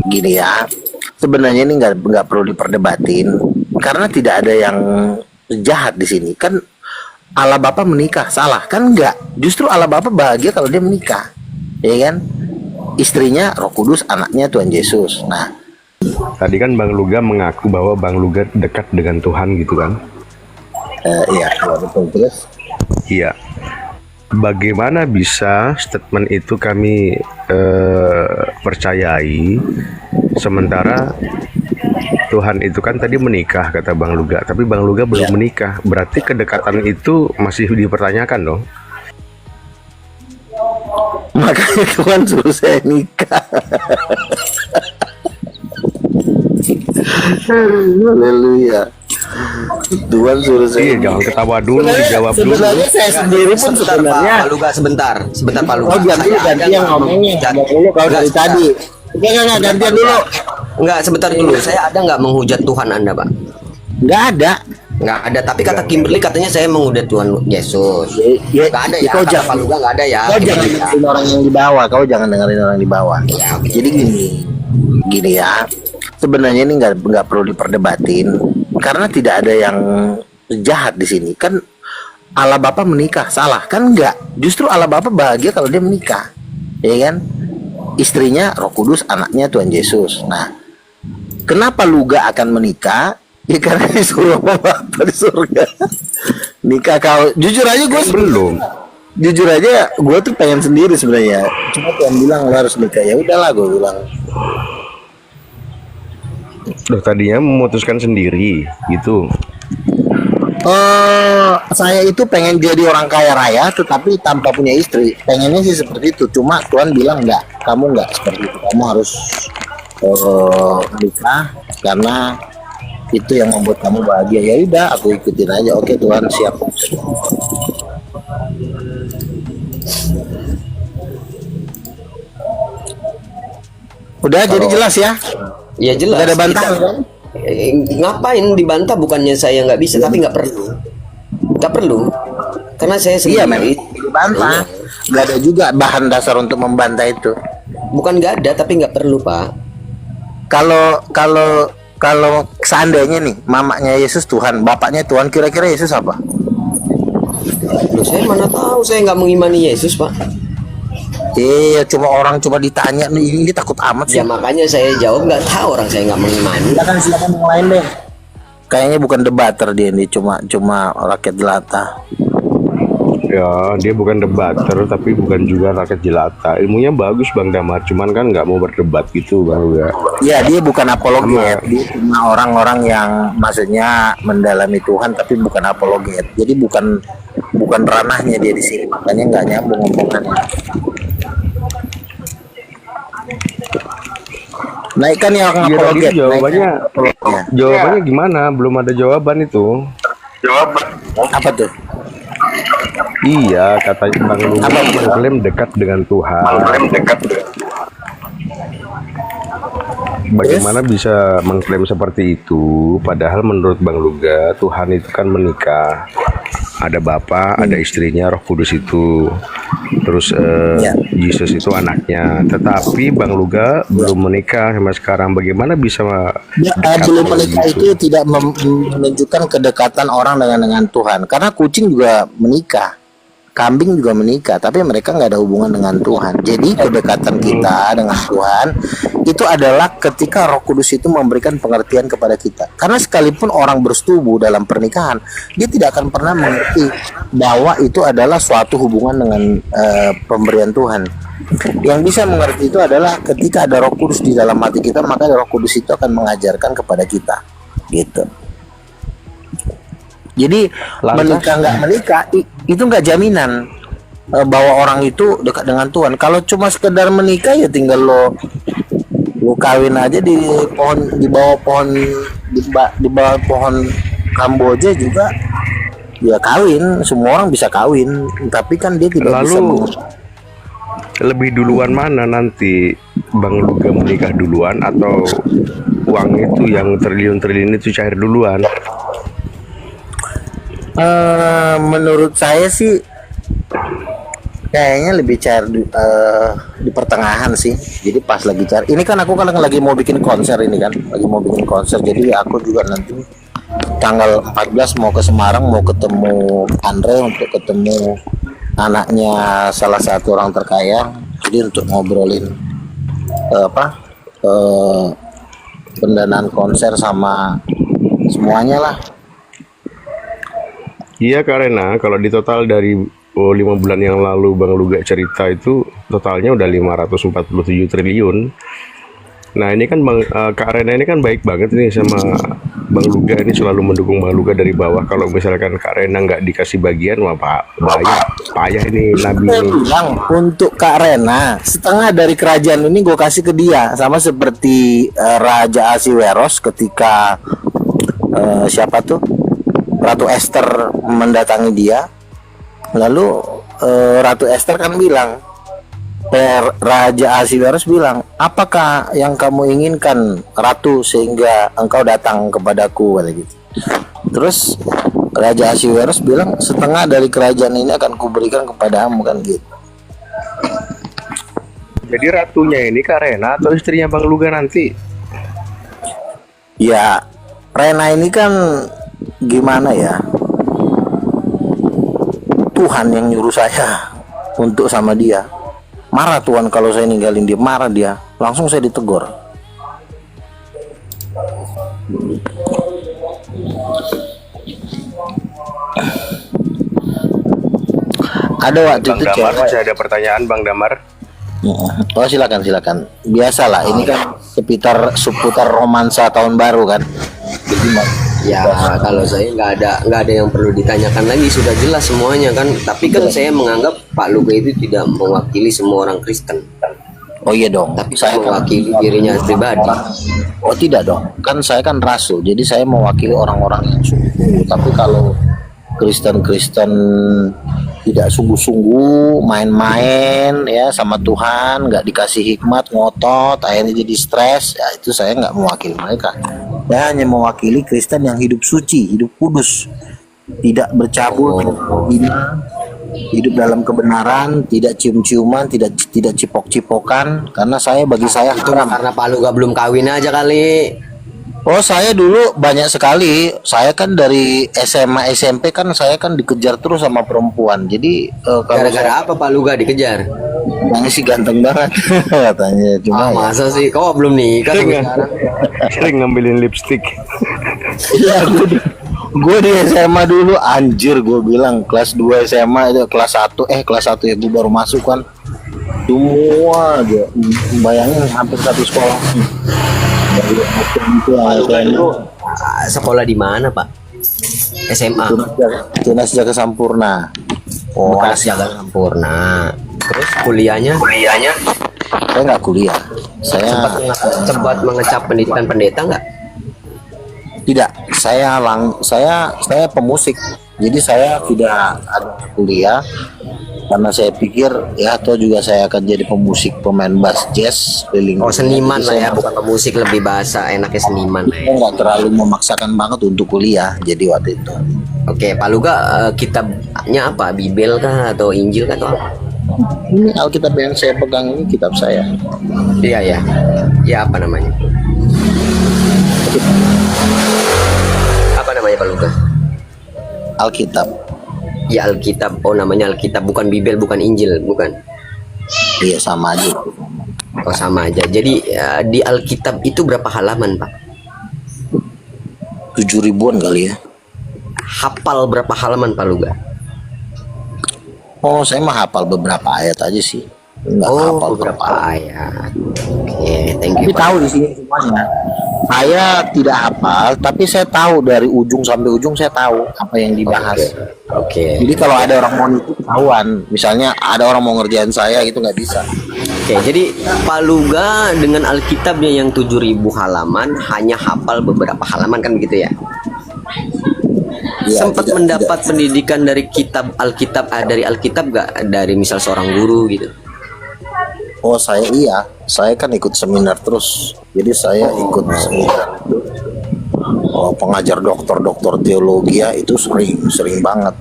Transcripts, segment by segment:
Gini ya, sebenarnya ini nggak perlu diperdebatin karena tidak ada yang jahat di sini. Kan Allah Bapa menikah, salah kan? Nggak, justru Allah Bapa bahagia kalau dia menikah, ya kan? Istrinya Roh Kudus, anaknya Tuhan Yesus. Nah, Tadi kan Bang Luga mengaku bahwa Bang Luga dekat dengan Tuhan gitu kan? iya betul. Terus Iya. Bagaimana bisa statement itu kami percayai, sementara Tuhan itu kan tadi menikah kata Bang Luga, tapi Bang Luga belum ya, menikah. Berarti kedekatan itu masih dipertanyakan dong. makanya Tuhan suruh saya nikah. Haleluya. Tuhan suruh saya Iya, nikah. jangan ketawa dulu, dijawab dulu. Sebenarnya saya sendiri pun Sebentar sebenarnya. Pak Luga, sebentar Pak Luga. Oh, ganti Saya ada yang nggak ngomongnya. menghujat? Nggak dulu kalau Nggak, dari sebentar. tadi. Enggak, gantian dulu. Enggak, sebentar dulu. Saya ada nggak menghujat Tuhan Anda, Pak? Enggak ada. Nggak ada. Tapi kata Kimberly katanya saya menghujat Tuhan Yesus. Nggak ada ya. Kau Kata jangan, Pak Luga nggak ada ya. kau jangan Kimberly, ya. dengerin orang yang di bawah. Kau jangan dengerin orang di bawah. Ya, oke. Jadi gini ya. Sebenarnya ini nggak perlu diperdebatin karena tidak ada yang jahat di sini. Kan Allah Bapa menikah, salah kan? Nggak, justru Allah Bapa bahagia kalau dia menikah, ya kan? Istrinya Roh Kudus, anaknya Tuhan Yesus. Nah, kenapa Luga akan menikah? Ya karena disuruh sama Bapa di surga. Nikah kau. Jujur aja gue Belum. Jujur aja gue tuh pengen sendiri sebenarnya. Cuma Tuhan bilang lo harus nikah. Ya udahlah gue bilang. Loh, tadinya memutuskan sendiri gitu. Saya itu pengen jadi orang kaya raya tetapi tanpa punya istri. Pengennya sih seperti itu. Cuma Tuhan bilang enggak, kamu enggak seperti itu. Kamu harus nikah karena itu yang membuat kamu bahagia. Ya udah, aku ikutin aja. Oke Tuhan, siap. Udah jadi jelas ya. Ya jelas. Gak ada bantahan Kita- kan? Ngapain dibantah? Bukannya saya nggak bisa, tapi nggak perlu. Nggak perlu. Karena saya Iya sendiri. memang dibantah. Iya. Gak ada juga bahan dasar untuk membantah itu. Bukan nggak ada, tapi nggak perlu, Pak. Kalau seandainya nih mamanya Yesus Tuhan, bapaknya Tuhan, kira-kira Yesus apa? Loh, saya mana tahu, saya nggak mengimani Yesus, Pak. Iya, cuma ditanya nih, ini takut amat sih. Ya makanya saya jawab nggak tahu, orang saya nggak mengimani. Silakan yang lain deh. Kayaknya bukan debater dia nih, cuma rakyat jelata. Ya, dia bukan debater tapi bukan juga rakyat jelata. Ilmunya bagus Bang Damar, cuman kan nggak mau berdebat gitu Bang Luga. Ya, dia bukan apologet, dia cuma orang-orang yang maksudnya mendalami Tuhan tapi bukan apologet. Jadi bukan ranahnya dia di sini, makanya nggak nyambung ngomongannya. Naikkan yang Iya, tadi apologet. itu jawabannya, naikkan apologetnya. jawabannya gimana? Belum ada jawaban itu. Apa tuh? Iya, katanya Bang Luga mengklaim dekat dengan Tuhan. Bagaimana bisa mengklaim seperti itu? Padahal menurut Bang Luga, Tuhan itu kan menikah. Ada Bapa, ada istrinya, Roh Kudus itu. Terus Ya. Yesus itu anaknya. Tetapi Bang Luga belum menikah sampai sekarang. Bagaimana bisa Ya, dekat belum kalau menikah gitu? itu tidak menunjukkan kedekatan orang dengan Tuhan. Karena kucing juga menikah, kambing juga menikah, tapi mereka nggak ada hubungan dengan Tuhan. Jadi kedekatan kita dengan Tuhan itu adalah ketika Roh Kudus itu memberikan pengertian kepada kita. Karena sekalipun orang bersetubuh dalam pernikahan, dia tidak akan pernah mengerti bahwa itu adalah suatu hubungan dengan pemberian Tuhan. Yang bisa mengerti itu adalah ketika ada Roh Kudus di dalam hati kita, maka Roh Kudus itu akan mengajarkan kepada kita, gitu. Jadi Lantas? menikah nggak menikah itu nggak jaminan bahwa orang itu dekat dengan Tuhan. Kalau cuma sekedar menikah ya tinggal lo kawin aja di bawah pohon Kamboja juga ya kawin, semua orang bisa kawin, tapi kan dia tidak bisa Lalu lebih duluan mana nanti, Bang Luga menikah duluan atau uang itu yang triliun-triliun itu cair duluan? menurut saya sih Kayaknya lebih cair di pertengahan sih. Jadi pas lagi cair. Ini kan aku kan lagi mau bikin konser ini kan, lagi mau bikin konser. Jadi aku juga nanti tanggal 14 mau ke Semarang, mau ketemu Andre untuk ketemu anaknya salah satu orang terkaya. Jadi untuk ngobrolin eh, pendanaan konser sama semuanya lah. Iya Kak Rena, kalau di total dari 5 bulan yang lalu Bang Luga cerita itu totalnya udah 547 triliun. Nah ini kan Kak Rena ini kan baik banget nih sama Bang Luga, ini selalu mendukung Bang Luga dari bawah. Kalau misalkan Kak Rena nggak dikasih bagian, wah payah ini Nabi Saya ini. bilang untuk Kak Rena setengah dari kerajaan ini gue kasih ke dia, sama seperti Raja Asiweros ketika siapa tuh Ratu Esther mendatangi dia, lalu Ratu Esther kan bilang, Raja Ahasiweros bilang, apakah yang kamu inginkan Ratu sehingga engkau datang kepadaku, kata gitu. Terus Raja Ahasiweros bilang, setengah dari kerajaan ini akan kuberikan kepadamu, kan gitu. Jadi ratunya ini Kak Rena atau istrinya Bang Luga nanti? Ya Rena ini kan gimana ya, Tuhan yang nyuruh saya untuk sama dia. Marah Tuhan kalau saya ninggalin dia, marah dia, langsung saya ditegur. Ada waktu Bang itu Damar, cewek. masih ada pertanyaan Bang Damar? Oh silakan. Biasalah, ini kan seputar romansa tahun baru kan. Jadi Ya kalau saya nggak ada yang perlu ditanyakan lagi, sudah jelas semuanya kan. Tapi kan saya menganggap Pak Luga itu tidak mewakili semua orang Kristen, oh iya dong. tapi Saya kan mewakili dirinya pribadi. Oh tidak dong, kan saya kan rasul, jadi saya mewakili orang-orang yang sungguh. Tapi kalau Kristen-Kristen tidak sungguh-sungguh, main-main ya sama Tuhan, nggak dikasih hikmat, ngotot, akhirnya jadi stres, ya itu saya nggak mewakili mereka. Saya hanya mewakili Kristen yang hidup suci, hidup kudus, tidak bercabul, tidak berzina, hidup dalam kebenaran, tidak cium-ciuman, tidak cipok-cipokan. Karena bagi saya Itu haram. karena Pak Luga belum kawin aja kali. Oh saya dulu banyak sekali. Saya kan dari SMA SMP kan saya kan dikejar terus sama perempuan. Jadi kalau Gara-gara apa Pak Luga dikejar? saya sih ganteng banget katanya. Cuma ya, Masa sih? Kau belum nikah sampai sekarang? Sering ngambilin lipstick. iya gue di SMA dulu anjir, gue bilang kelas 2 SMA itu kelas 1 ya gue baru masuk kan. Semua aja bayangin hampir satu sekolah. Dari SMP, SMA, Sekolah di mana Pak? SMA. Tunas Jaga Sampurna. Oh, anak jaga sempurna. Terus kuliahnya? Saya nggak kuliah. Saya Sempat mengecap pendidikan pendeta nggak? tidak. Saya pemusik. Jadi saya tidak ada kuliah karena saya pikir ya atau juga saya akan jadi pemusik, pemain bass jazz keliling. Oh seniman Jadi lah ya, saya bukan pemusik, lebih bahasa enaknya seniman lah ya. nggak terlalu memaksakan banget untuk kuliah. Jadi waktu itu. Oke, Pak Luga, kitabnya apa? Bibel kah atau Injil kah atau apa? Ini Alkitab yang saya pegang ini kitab saya. Iya ya. Ya apa namanya? Apa namanya Pak Luga? Alkitab. Ya Alkitab. Oh namanya Alkitab, bukan Bibel, bukan Injil, bukan. Iya sama aja. Oh sama aja. Jadi di Alkitab itu berapa halaman Pak? 7.000-an kali ya. Hafal berapa halaman Pak Luga? Oh saya mah hafal beberapa ayat aja sih. Nggak Oh hafal beberapa berapa. ayat. Oke, thank Tapi you Pak. tahu di sini semuanya. Saya tidak hafal, tapi saya tahu dari ujung sampai ujung saya tahu apa yang dibahas. Oke. Jadi kalau ada orang mau itu ketahuan, misalnya ada orang mau ngerjain saya itu nggak bisa. Oke, jadi Pak Luga dengan Alkitabnya yang 7.000 halaman hanya hafal beberapa halaman kan begitu ya? Ya, Sempat tidak- mendapat pendidikan dari kitab Alkitab, dari Alkitab gak? Dari misal seorang guru gitu? Oh saya kan ikut seminar terus. Jadi saya ikut seminar itu. Oh, pengajar dokter teologi ya itu sering banget.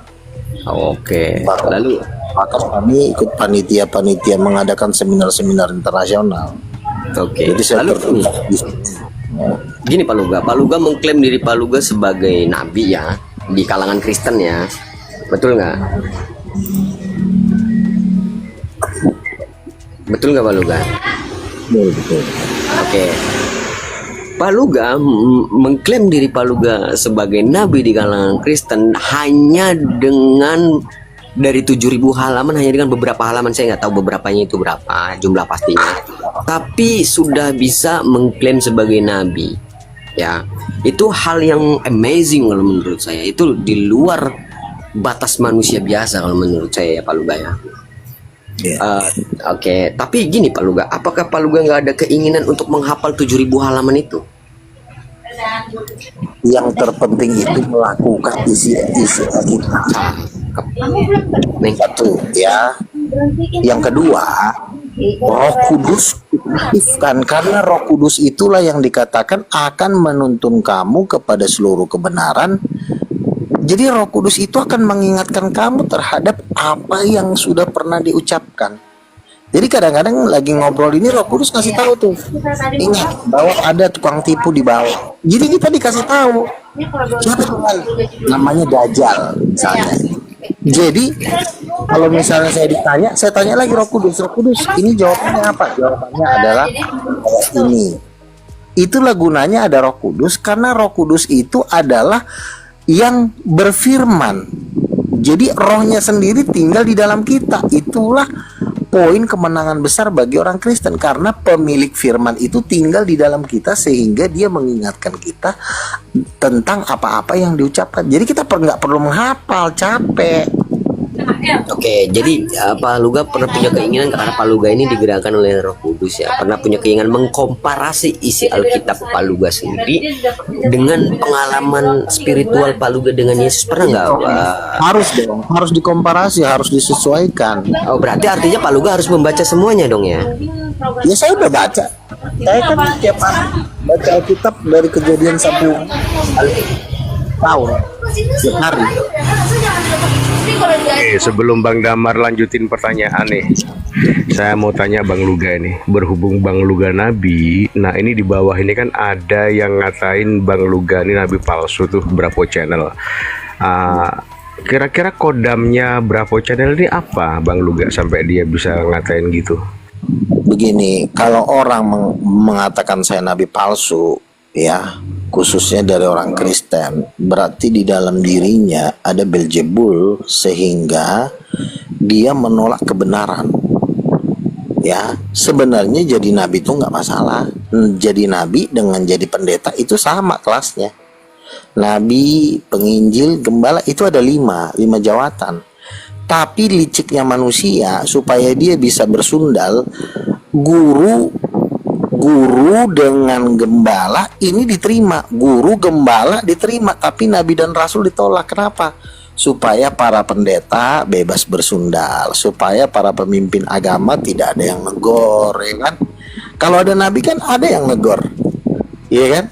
Oke. Baru. Lalu maka kami ikut panitia-panitia mengadakan seminar-seminar internasional. Oke. Jadi saya Lalu terlibat di gini Pak Luga mengklaim diri Pak Luga sebagai nabi ya di kalangan Kristen ya, betul nggak? Betul nggak Pak Luga? betul. Oke. Pak Luga mengklaim diri Pak Luga sebagai nabi di kalangan Kristen hanya dengan dari 7.000 halaman, hanya dengan beberapa halaman, saya nggak tahu beberapanya itu berapa jumlah pastinya, tapi sudah bisa mengklaim sebagai nabi ya. Itu hal yang amazing kalau menurut saya, itu di luar batas manusia biasa kalau menurut saya ya Pak Luga ya. Ya. Oke, tapi gini Pak Luga, apakah Pak Luga nggak ada keinginan untuk menghafal 7.000 halaman itu? Yang terpenting itu melakukan isi Alkitab. Nih. Ya. Yang kedua, Roh Kudus aktifkan, karena Roh Kudus itulah yang dikatakan akan menuntun kamu kepada seluruh kebenaran. Jadi Roh Kudus itu akan mengingatkan kamu terhadap apa yang sudah pernah diucapkan. Jadi kadang-kadang lagi ngobrol ini Roh Kudus kasih tahu tuh, ingat bahwa ada tukang tipu di bawah. Jadi kita dikasih tahu siapa Tuhan, namanya Dajjal misalnya. Jadi kalau misalnya saya tanya lagi Roh Kudus, ini jawabannya apa? Jawabannya adalah ini. Itulah gunanya ada Roh Kudus, karena Roh Kudus itu adalah yang berfirman. Jadi rohnya sendiri tinggal di dalam kita. Itulah poin kemenangan besar bagi orang Kristen, karena pemilik firman itu tinggal di dalam kita sehingga dia mengingatkan kita tentang apa-apa yang diucapkan. Jadi kita nggak perlu menghafal, capek. Oke, jadi Pak Luga pernah punya keinginan, karena Pak Luga ini digerakkan oleh Roh Kudus ya, pernah punya keinginan mengkomparasi isi Alkitab Pak Luga sendiri dengan pengalaman spiritual Pak Luga dengan Yesus. Pernah nggak Pak? Harus dong, harus dikomparasi, harus disesuaikan. Oh, berarti artinya Pak Luga harus membaca semuanya dong ya? Ya saya udah baca. Saya kan tiap hari baca Alkitab dari Kejadian sampai tahun, tiap hari. Oke, sebelum Bang Damar lanjutin pertanyaan nih, saya mau tanya Bang Luga ini. Berhubung Bang Luga nabi, nah ini di bawah ini kan ada yang ngatain Bang Luga ini nabi palsu tuh, Bravo Channel. Kira-kira kodamnya Bravo Channel ini apa Bang Luga sampai dia bisa ngatain gitu? Begini, kalau orang mengatakan saya nabi palsu, ya, khususnya dari orang Kristen, berarti di dalam dirinya ada Beelzebul sehingga dia menolak kebenaran. Ya, sebenarnya jadi nabi itu nggak masalah. Jadi nabi dengan jadi pendeta itu sama kelasnya. Nabi, penginjil, gembala itu ada lima jawatan. Tapi liciknya manusia supaya dia bisa bersundal, guru dengan gembala ini diterima, guru gembala diterima, tapi nabi dan rasul ditolak. Kenapa? Supaya para pendeta bebas bersundal, supaya para pemimpin agama tidak ada yang negor, ya kan? Kalau ada nabi kan ada yang negor, iya kan?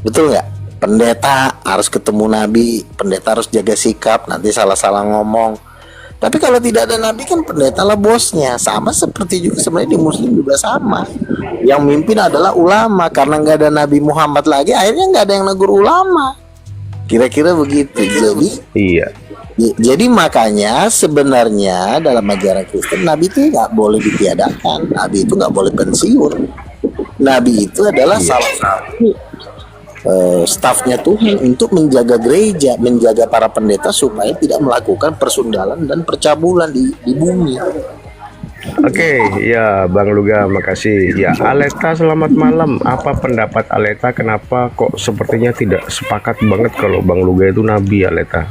Betul nggak? Pendeta harus ketemu nabi, pendeta harus jaga sikap, nanti salah-salah ngomong. Tapi kalau tidak ada nabi kan pendeta lah bosnya. Sama seperti juga sebenarnya di muslim juga sama. Yang mimpin adalah ulama. Karena nggak ada Nabi Muhammad lagi, akhirnya nggak ada yang negur ulama. Kira-kira begitu. Jadi Iya. Jadi makanya sebenarnya dalam ajaran Kristen Nabi itu nggak boleh ditiadakan. Nabi itu nggak boleh pensiun. Nabi itu adalah salah satu stafnya Tuhan untuk menjaga gereja, menjaga para pendeta supaya tidak melakukan persundalan dan percabulan di bumi. Oke, ya Bang Luga, makasih. Ya, Aleta, selamat malam. Apa pendapat Aleta? Kenapa kok sepertinya tidak sepakat banget kalau Bang Luga itu nabi, Aleta?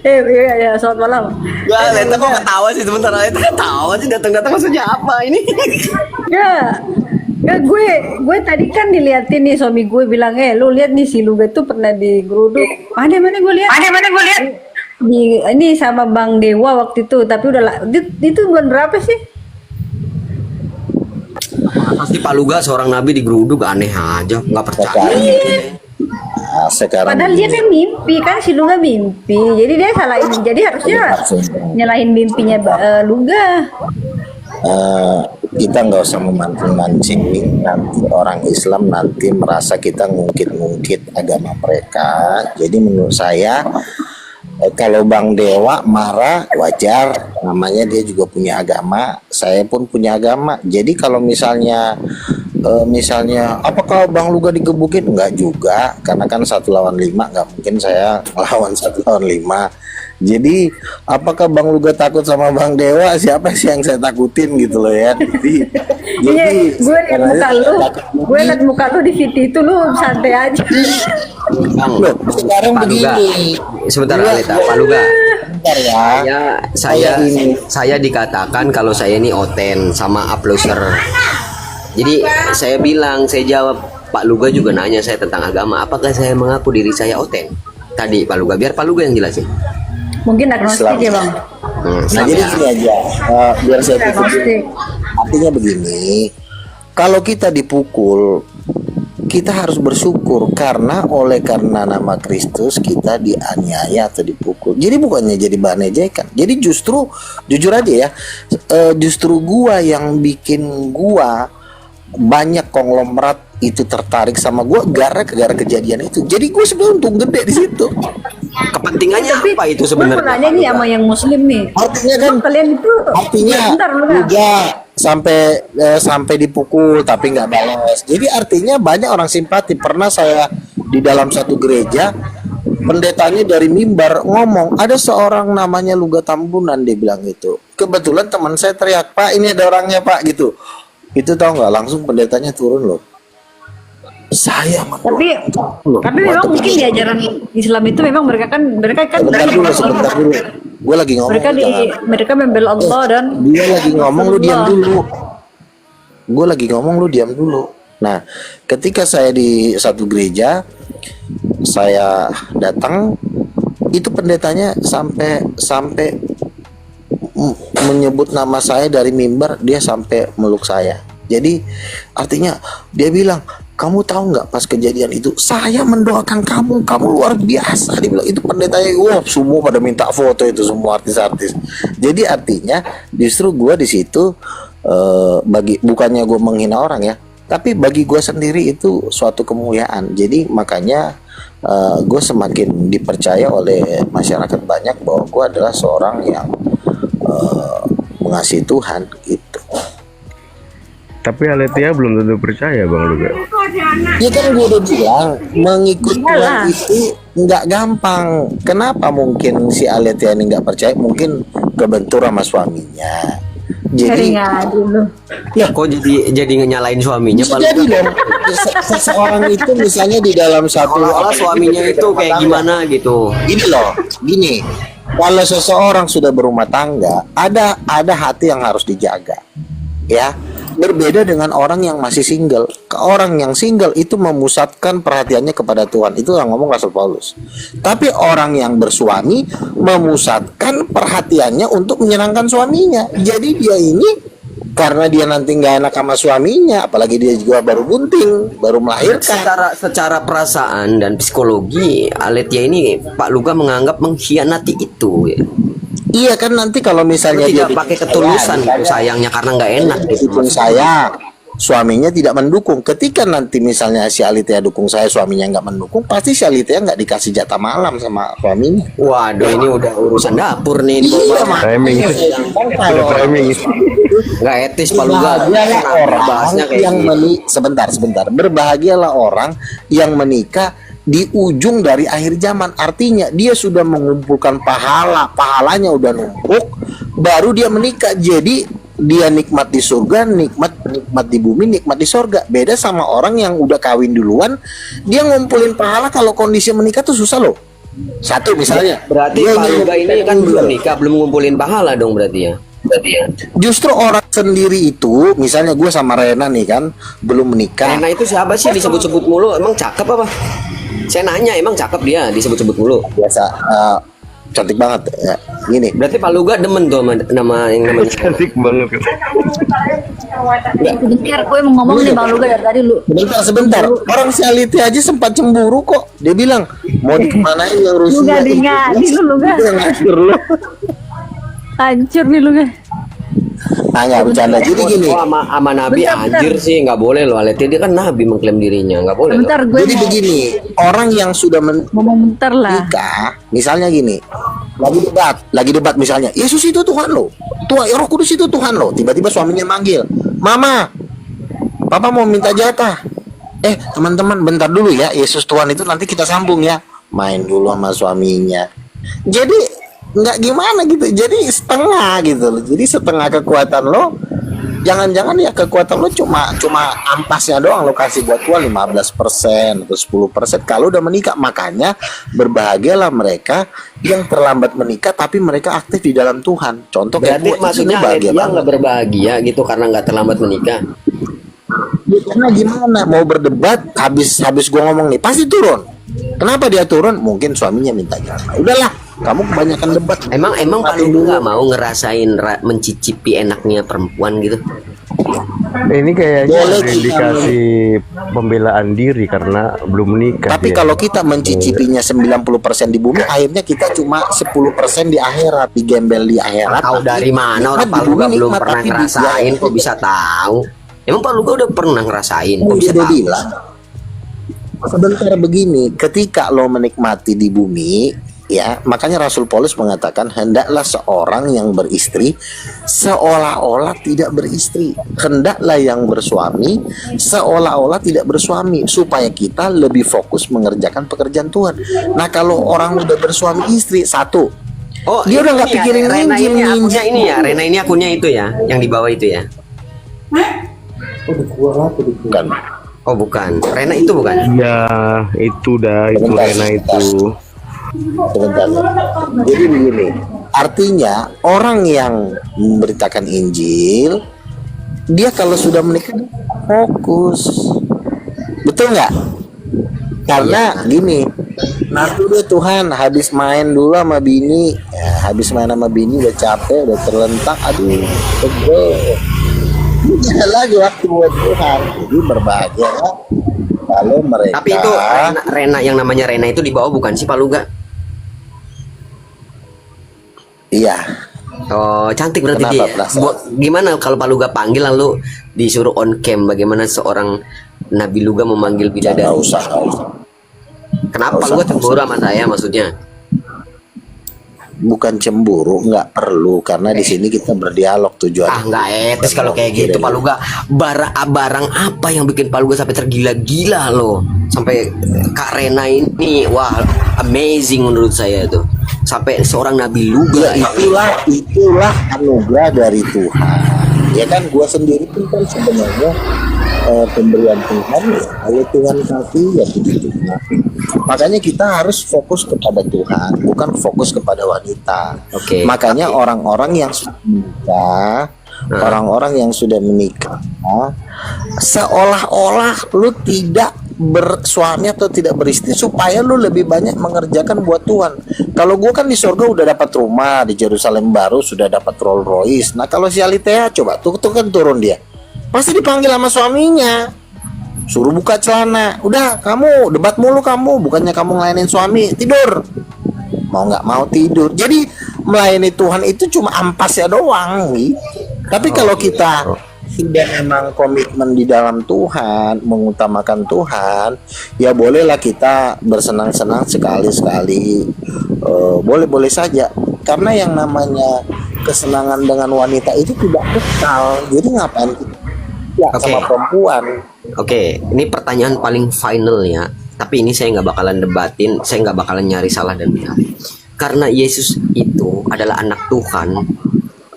Iya, selamat malam. Ya, Leta kok ketawa sih sebentar, Leta ketawa sih, datang-datang maksudnya apa ini? Ya, gue tadi kan diliatin nih, suami gue bilang, lu lihat nih si Luga tuh pernah digeruduk. Mana gue lihat? Ini sama Bang Dewa waktu itu, tapi itu bulan berapa sih? Pasti Pak Luga seorang nabi digeruduk, aneh aja, nggak percaya. Nah, sekarang Padahal dia kan mimpi kan, si Luga mimpi. Jadi dia salahin. Jadi harusnya nyalahin mimpinya Luga. kita nggak usah memancing-mancing nanti orang Islam nanti merasa kita ngungkit-ngungkit agama mereka. Jadi menurut saya kalau Bang Dewa marah wajar, namanya dia juga punya agama, saya pun punya agama. Jadi kalau misalnya apakah Bang Luga digebukin? Enggak juga, karena kan 1 lawan 5, nggak mungkin saya melawan 1 lawan 5. Jadi apakah Bang Luga takut sama Bang Dewa? Siapa sih yang saya takutin gitu loh ya. Jadi Gue liat muka lu di VT itu lu santai aja. Bang, loh, sekarang Pak Luga, begini. sebentar Iya. Alita, Pak Luga. Bentar ya. Saya dikatakan kalau saya ini oten sama uploader. Jadi saya bilang, saya jawab, Pak Luga juga nanya saya tentang agama. Apakah saya mengaku diri saya oten? Tadi Pak Luga, biar Pak Luga yang jelasin. Mungkin agnostik ya bang. Nah Sama jadi ya. gini aja, biar saya tutup. Agnostik. Artinya begini, kalau kita dipukul, kita harus bersyukur karena karena nama Kristus kita dianiaya atau dipukul. Jadi bukannya jadi bahan ejekan. Jadi justru jujur aja ya, justru gua yang bikin gua banyak konglomerat itu tertarik sama gua gara kejadian itu. Jadi gua sebenarnya untung gede di situ. Kepentingannya apa itu Gue sebenarnya? mau nanya nih sama yang muslim nih. Artinya kan, Kalian itu bentar lu kan. juga sampai dipukul tapi nggak balas. Jadi artinya banyak orang simpati. Pernah saya di dalam satu gereja, pendetanya dari mimbar ngomong, ada seorang namanya Luga Tambunan, dia bilang itu. Kebetulan teman saya teriak, Pak ini ada orangnya Pak gitu. Itu tahu nggak, langsung pendetanya turun loh. Saya Tapi memang mungkin di ajaran Islam itu memang mereka kan sebentar dulu. Gue lagi ngomong. mereka membela Allah dan Dia lagi ngomong, lu diam dulu. Gue lagi ngomong, lu diam dulu. Nah, ketika saya di satu gereja, saya datang, itu pendetanya sampai menyebut nama saya dari mimbar, dia sampai meluk saya. Jadi artinya dia bilang, kamu tahu nggak pas kejadian itu saya mendoakan kamu luar biasa. Dia bilang itu pendetanya. Wah, semua pada minta foto itu, semua artis-artis. Jadi artinya justru gue di situ bukannya gue menghina orang ya, tapi bagi gue sendiri itu suatu kemuliaan. Jadi makanya gue semakin dipercaya oleh masyarakat banyak bahwa gue adalah seorang yang mengasihi Tuhan gitu. Tapi Aletia belum tentu percaya Bang Luga. Ya kan gue udah bilang mengikut Tuhan itu nggak gampang. Kenapa mungkin si Aletia ini nggak percaya? Mungkin kebentur sama suaminya. Jadi dulu. ya Kok jadi nyalain suaminya bisa Pak jadi Luga? dong. Seseorang itu misalnya di dalam satu Seolah-olah suaminya itu kayak gimana gitu. Gini loh, gini. Kalau seseorang sudah berumah tangga, ada hati yang harus dijaga. Ya. Berbeda dengan orang yang masih single. Orang yang single itu memusatkan perhatiannya kepada Tuhan. Itu yang ngomong Rasul Paulus. Tapi orang yang bersuami memusatkan perhatiannya untuk menyenangkan suaminya. Jadi dia ini karena dia nanti nggak enak sama suaminya, apalagi dia juga baru bunting, baru melahirkan. Secara perasaan dan psikologi, Aletia ini Pak Luga menganggap mengkhianati itu. Ya. Iya kan nanti kalau misalnya Tidak pakai ketulusan sayangnya karena nggak enak gitu. dukung saya, suaminya tidak mendukung. Ketika nanti misalnya si Alitia dukung saya, suaminya nggak mendukung, pasti si Alitia nggak dikasih jatah malam sama suaminya. Waduh, ini udah urusan dapur nih. Iya, Framing. Udah framing. Nggak etis Pak Luga. Berbahagialah orang Bahasnya kayak yang gitu. sebentar. Berbahagialah orang yang menikah di ujung dari akhir zaman. Artinya dia sudah mengumpulkan pahalanya udah numpuk, baru dia menikah. Jadi dia nikmat di surga, nikmat di bumi, nikmat di surga. Beda sama orang yang udah kawin duluan, dia ngumpulin pahala kalau kondisi menikah tuh susah loh. Satu misalnya. Berarti dia Pak Luga ini ngumpulin kan belum dulu. nikah, belum ngumpulin pahala dong berarti ya. Justru orang sendiri itu, misalnya gue sama Rena nih kan belum menikah. Rena itu siapa sih disebut-sebut mulu? Emang cakep apa? Saya nanya, emang cakep dia disebut-sebut mulu? Biasa cantik banget ya. Gini, Berarti Pak Luga demen tuh sama nama yang namanya. Cantik banget. Bentar, gue mau ngomong nih Bang Luga dari tadi lu. sebentar. Orang si Aliti aja sempat cemburu kok. Dia bilang mau dikemanain yang Luga Rusia. ngadi lu Luga. Dia ngacur lu. Hancur nih Luga. Nah, nggak bercanda. Jadi gini. Oh, sama Nabi Bentar, anjir sih nggak boleh loh. Aleti dia kan Nabi mengklaim dirinya, nggak boleh. Bentar gue Jadi mau begini, orang yang sudah ngomong bentar lah. menikah, misalnya gini, lagi debat misalnya, Yesus itu Tuhan lo, Tuhan Roh Kudus itu Tuhan lo. Tiba-tiba suaminya manggil, Mama, Papa mau minta jatah. Teman-teman, bentar dulu ya, Yesus Tuhan itu nanti kita sambung ya. Main dulu sama suaminya. Jadi nggak gimana gitu, jadi setengah gitu loh. Jadi setengah kekuatan lo, jangan-jangan ya kekuatan lo cuma ampasnya doang lo kasih buat Tuhan 15% atau 10%. Kalau udah menikah, makanya berbahagialah mereka yang terlambat menikah tapi mereka aktif di dalam Tuhan. Contoh kayak Berarti gue, maksudnya bahagia dia banget. nggak berbahagia gitu karena nggak terlambat menikah. Ya, karena gimana mau berdebat, habis gue ngomong nih pasti turun. Kenapa dia turun? Mungkin suaminya minta jatah. Udahlah, kamu kebanyakan debat. Emang Pak Mati Luga dulu. nggak mau ngerasain mencicipi enaknya perempuan gitu? Ini kayaknya Boleh ada kita- indikasi pembelaan diri karena belum menikah. Tapi dia. kalau kita mencicipinya 90% di bumi, akhirnya kita cuma 10% di akhirat, digembel di akhirat. Tahu dari mana orang Nikmat Pak di Luga bumi, belum nikmat, pernah tapi di ngerasain akhirat kok bisa tahu? Emang Pak Luga udah pernah ngerasain kok bisa dia tahu? bilang sebentar begini, ketika lo menikmati di bumi, ya makanya Rasul Paulus mengatakan hendaklah seorang yang beristri seolah-olah tidak beristri, hendaklah yang bersuami seolah-olah tidak bersuami, supaya kita lebih fokus mengerjakan pekerjaan Tuhan. Nah, kalau orang udah bersuami istri, satu, Oh, dia udah ini nggak ya, pikirin Rena nginjil, ini akunnya nginjil. ini ya, Rena ini akunnya itu ya, yang di bawah itu ya. bukan. Oh bukan, Rena itu bukan. Ya itu dah, itu Sebentar, Rena sebentar. itu. Sebentar. Jadi begini, artinya orang yang memberitakan Injil, dia kalau sudah menikah fokus, betul nggak? Karena gini, nanti deh Tuhan habis main dulu sama bini, ya, habis main sama bini udah capek, udah terlentak, aduh, pegel. Ini lagi waktu buat Tuhan, jadi berbahagia kalau mereka. Tapi itu Rena yang namanya Rena itu di bawah bukan sih Pak Luga? Iya. Oh cantik berarti Kenapa, dia. penasaran? Gimana kalau Pak Luga panggil lalu disuruh on cam? Bagaimana seorang Nabi Luga memanggil Nggak bidadari? usah, nggak usah. Kenapa Pak Nggak Luga usah, cemburu sama saya maksudnya? Bukan cemburu, nggak perlu, karena di sini kita berdialog tujuan. Ah nggak etis kalau kayak gitu Pak Luga. Barang apa yang bikin Pak Luga sampai tergila-gila loh? Sampai Kak Rena ini wah amazing menurut saya itu. Sampai seorang Nabi Luga Ya itulah anugerah dari Tuhan. Ya kan, gua sendiri pun kan sebenarnya pemberian Tuhan. Kalau Tuhan kasih ya begitu. Nah, makanya kita harus fokus kepada Tuhan, bukan fokus kepada wanita. Oke. Makanya orang-orang yang sudah menikah, orang-orang yang sudah menikah, seolah-olah lu tidak bersuami atau tidak beristri supaya lu lebih banyak mengerjakan buat Tuhan. Kalau gua kan di surga udah dapat rumah di Yerusalem baru, sudah dapat Rolls Royce. Nah, kalau si Alitea coba tuh kan turun dia, pasti dipanggil sama suaminya, suruh buka celana. Udah, kamu debat mulu kamu, bukannya kamu ngelayanin suami, tidur. Mau nggak mau tidur. Jadi melayani Tuhan itu cuma ampasnya doang gitu. Tapi kalau kita sudah memang komitmen di dalam Tuhan, mengutamakan Tuhan, ya bolehlah kita bersenang-senang sekali-sekali. Boleh-boleh saja. Karena yang namanya kesenangan dengan wanita itu tidak kekal. Jadi ngapain kita ya Oke. sama perempuan? Oke, ini pertanyaan paling final ya. Tapi ini saya nggak bakalan debatin, saya nggak bakalan nyari salah dan benar. Karena Yesus itu adalah anak Tuhan.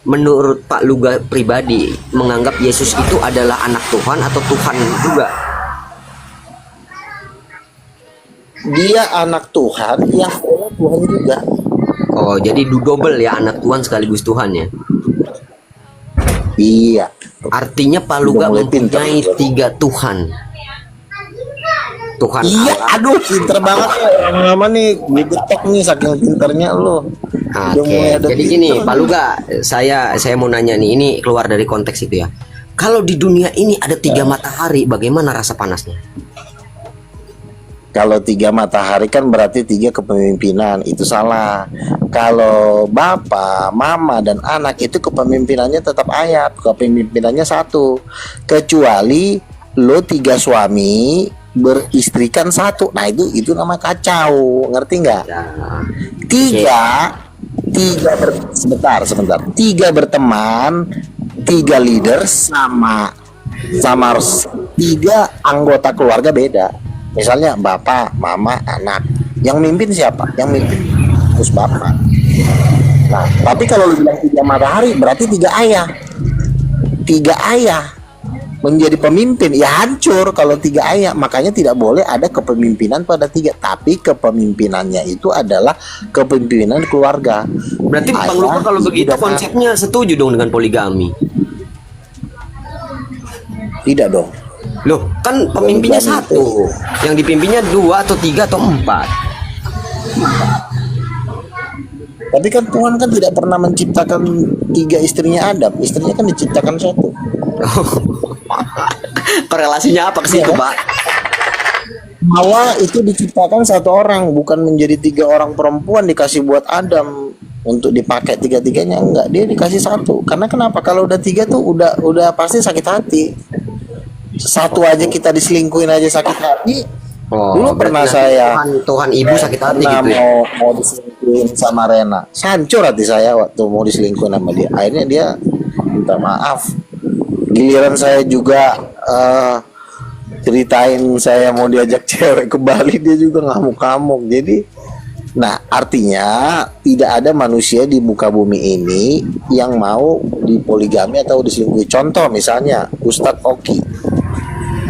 Menurut Pak Luga pribadi, menganggap Yesus itu adalah anak Tuhan atau Tuhan juga? Dia anak Tuhan yang sebenarnya Tuhan juga. Oh, jadi double ya, anak Tuhan sekaligus Tuhan ya. Iya. Artinya Pak Luga Udah mulai pintar. mempunyai 3 Tuhan. Tuhan Iya, Allah. aduh, pinter banget ya. Lama nih, gue getok nih saking pinternya lo. Udah Oke, mulai ada jadi pinter gini, nih. Pak Luga, saya mau nanya nih, ini keluar dari konteks itu ya. Kalau di dunia ini ada 3 matahari, bagaimana rasa panasnya? Kalau 3 matahari kan berarti 3 kepemimpinan, itu salah. Kalau bapak, mama, dan anak itu kepemimpinannya tetap ayat, kepemimpinannya satu. Kecuali lo 3 suami beristrikan satu, nah itu nama kacau, ngerti nggak? Ya, Tiga, sebentar. 3 berteman, 3 leader sama 3 anggota keluarga beda. Misalnya bapak, mama, anak. Yang mimpin siapa? Yang mimpin harus bapak. Nah, tapi kalau lu bilang 3 matahari berarti 3 ayah. 3 ayah menjadi pemimpin ya hancur kalau 3 ayah. Makanya tidak boleh ada kepemimpinan pada 3, tapi kepemimpinannya itu adalah kepemimpinan keluarga. berarti Bang Ayah, Luka kalau begitu tidak- konsepnya setuju dong dengan poligami. Tidak dong. Loh, kan pemimpinnya Poligami satu, yang dipimpinnya 2 atau 3 atau 4. Tapi kan Tuhan kan tidak pernah menciptakan 3 istrinya Adam. Istrinya kan diciptakan satu. Korelasinya apa ke situ, Iya. Pak? Hawa itu diciptakan 1 orang, bukan menjadi 3 orang perempuan dikasih buat Adam untuk dipakai 3-3-nya. Enggak, dia dikasih 1. Karena kenapa? Kalau udah 3 tuh udah pasti sakit hati. 1 aja kita diselingkuhin aja sakit hati. Dulu pernah berarti saya Tuhan ibu sakit hati pernah gitu ya. mau diselingkuhin sama Rena. Hancur hati saya waktu mau diselingkuhin sama dia. Akhirnya dia minta maaf. Giliran saya juga ceritain saya mau diajak cewek ke Bali, dia juga ngamuk-ngamuk. Jadi nah, artinya tidak ada manusia di muka bumi ini yang mau dipoligami atau diselingkuhi. Contoh misalnya Ustadz Oki,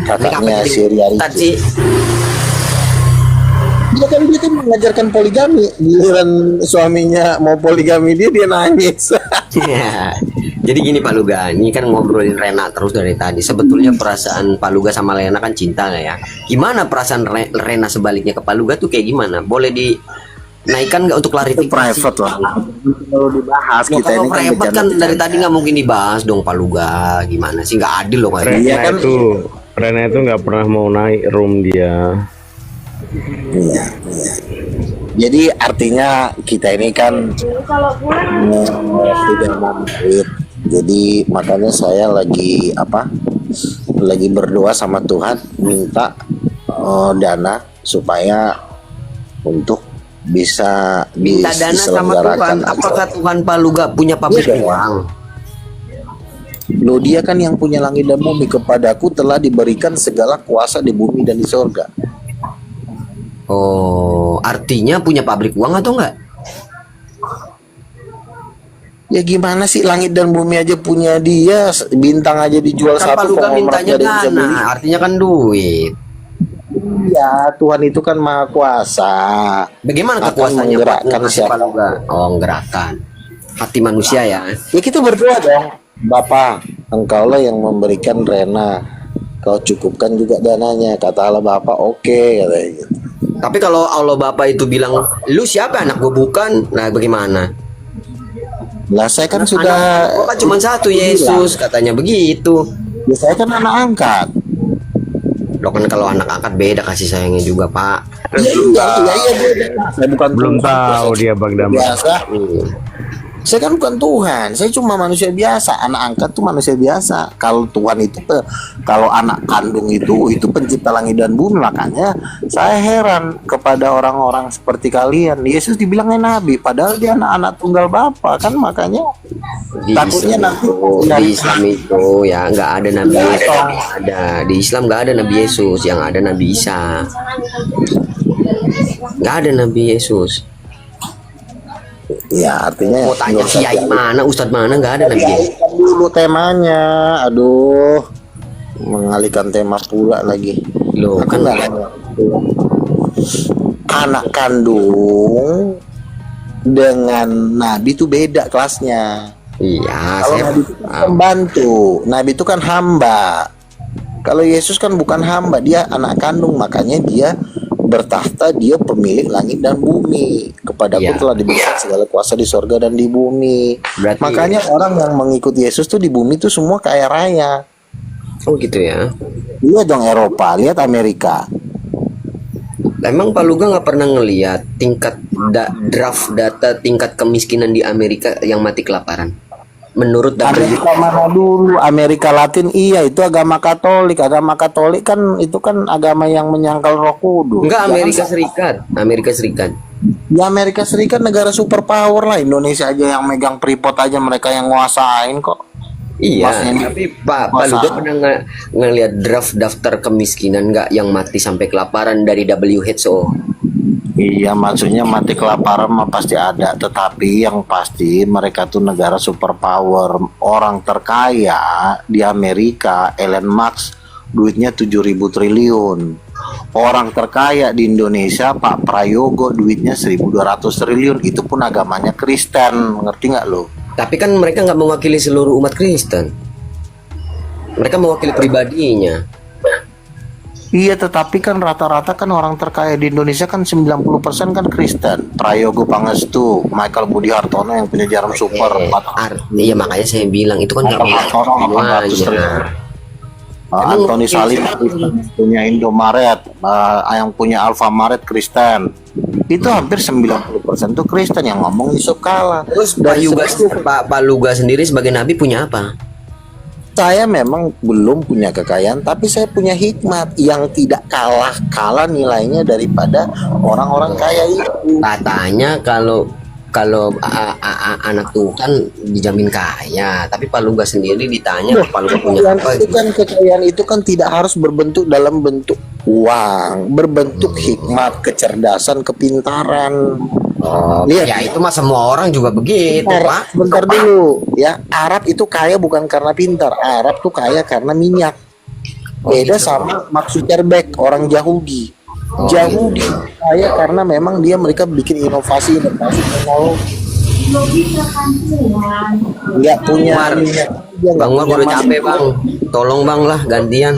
kakaknya si Ria Ricky. Tadi Dia kan mengajarkan poligami. Giliran suaminya mau poligami dia nangis. ya. Jadi gini Pak Luga, ini kan ngobrolin Rena terus dari tadi. Sebetulnya perasaan Pak Luga sama Lena kan cinta nggak ya? Gimana perasaan Rena sebaliknya ke Pak Luga tuh kayak gimana? Boleh dinaikkan nggak untuk Itu klarifikasi? private lah. Kalau dibahas Loh, kita kalau ini kan private kan bercanda-bercanda. dari tadi nggak mungkin dibahas dong Pak Luga. Gimana sih, nggak adil loh kayak Iya Rena kan? Rena itu nggak pernah mau naik room dia. Iya. Jadi artinya kita ini kan tidak mau duit. Jadi makanya saya lagi lagi berdoa sama Tuhan minta dana supaya untuk bisa minta dana sama Tuhan. diselenggarakan Apakah acara. Tuhan Pak Luga punya pabrik Iya, uang? Loh, dia kan yang punya langit dan bumi. Kepadaku telah diberikan segala kuasa di bumi dan di sorga. Oh, artinya punya pabrik uang atau enggak? Ya gimana sih, langit dan bumi aja punya dia, bintang aja dijual Kan Pak satu Luga konglomerat mintanya nggak ada yang bisa beli. dana, artinya kan duit. Iya, Tuhan itu kan maha kuasa. Bagaimana Akan kekuasaannya menggerakkan Pak siapa? Luga? Oh, menggerakkan hati manusia ya. Ya kita berdoa dong, Bapak, Engkaulah yang memberikan Rena, Kau cukupkan juga dananya. Kata Allah Bapak, oke, katanya gitu. Tapi kalau Allah Bapak itu bilang, lu siapa, anak gue bukan? Nah, bagaimana? Lah saya kan sudah Anak gua kan cuma satu, Yesus, katanya begitu. Ya saya kan anak angkat. Loh, kan kalau anak angkat beda kasih sayangnya juga, Pak. Iya, saya bukan Belum Tuhan, tahu saya dia Bang Damar. biasa. Saya kan bukan Tuhan, saya cuma manusia biasa. Anak angkat tuh manusia biasa. Kalau Tuhan itu, kalau anak kandung itu pencipta langit dan bumi. Makanya saya heran kepada orang-orang seperti kalian. Yesus dibilangnya nabi, padahal dia anak-anak tunggal Bapa kan. Makanya Di takutnya Islam nanti itu, di Islam itu ya nggak ada Nabi Yesus, nggak ada. Di Islam nggak ada Nabi Yesus, yang ada Nabi Isa. Nggak ada Nabi Yesus. ya artinya Mau tanya nggak usah kiai mana, ustadz mana, nggak ada Nabi Yesus. dialihkan dulu temanya. Aduh, mengalihkan tema pula lagi. Loh, Aku kan nggak nanya. Anak kandung dengan nabi itu beda kelasnya. iya, Kalau saya nabi itu kan pembantu, nabi itu kan hamba. Kalau Yesus kan bukan hamba, dia anak kandung, makanya dia bertahta, dia pemilik langit dan bumi. Kepadaku Iya. telah diberikan segala kuasa di sorga dan di bumi. Berarti- Makanya orang yang mengikut Yesus tuh di bumi tuh semua kaya raya. Oh gitu ya. Lihat dong Eropa, lihat Amerika. Emang Pak Luga nggak pernah ngeliat tingkat draft data tingkat kemiskinan di Amerika yang mati kelaparan? Menurut data Amerika mana dulu? Amerika Latin, iya itu agama Katolik. Agama Katolik kan itu kan agama yang menyangkal Roh Kudus. enggak, Jangan Amerika Serikat. Amerika Serikat. di Amerika Serikat negara superpower lah. Indonesia aja yang megang Freeport aja mereka yang nguasain kok. Iya, Maksudnya tapi Pak Luga pernah ngelihat draft daftar kemiskinan nggak yang mati sampai kelaparan dari WHO? Iya, maksudnya mati kelaparan mah pasti ada, tetapi yang pasti mereka tuh negara superpower. Orang terkaya di Amerika, Elon Musk, duitnya 7.000 triliun. Orang terkaya di Indonesia, Pak Prayogo, duitnya 1.200 triliun. Itu pun agamanya Kristen, ngerti nggak lo? Tapi kan mereka nggak mewakili seluruh umat Kristen. Mereka mewakili pribadinya. Iya, tetapi kan rata-rata kan orang terkaya di Indonesia kan 90% kan Kristen. Prayogo Pangestu, Michael Budi Hartono yang punya Jarum Super 4. Iya makanya saya bilang itu kan nggak Hartono 800 triliun. semuanya. Anthony Salim punya Indomaret, yang punya Alfamaret Kristen. Itu hampir 90% tuh Kristen. Yang ngomong Yusuf Kala. Terus Pak Luga sendiri sebagai nabi punya apa? Saya memang belum punya kekayaan, tapi saya punya hikmat yang tidak kalah nilainya daripada orang-orang kaya itu. Katanya kalau anak Tuhan dijamin kaya, tapi Pak Luga sendiri ditanya Pak Luga punya apa? Kekayaan itu kan tidak harus berbentuk dalam bentuk uang, berbentuk hikmat, kecerdasan, kepintaran. Oh, Lihat. ya itu mah semua orang juga begitu, Pak. Bentar dulu ya, Arab itu kaya bukan karena pintar, Arab tuh kaya karena minyak. Beda sama Mark Zuckerberg, orang Yahudi. Yahudi kaya karena memang mereka bikin inovasi teknologi. Nggak punya minyak, dia nggak Bang, gua punya udah emas. capek, Bang. Tolong Bang lah gantian.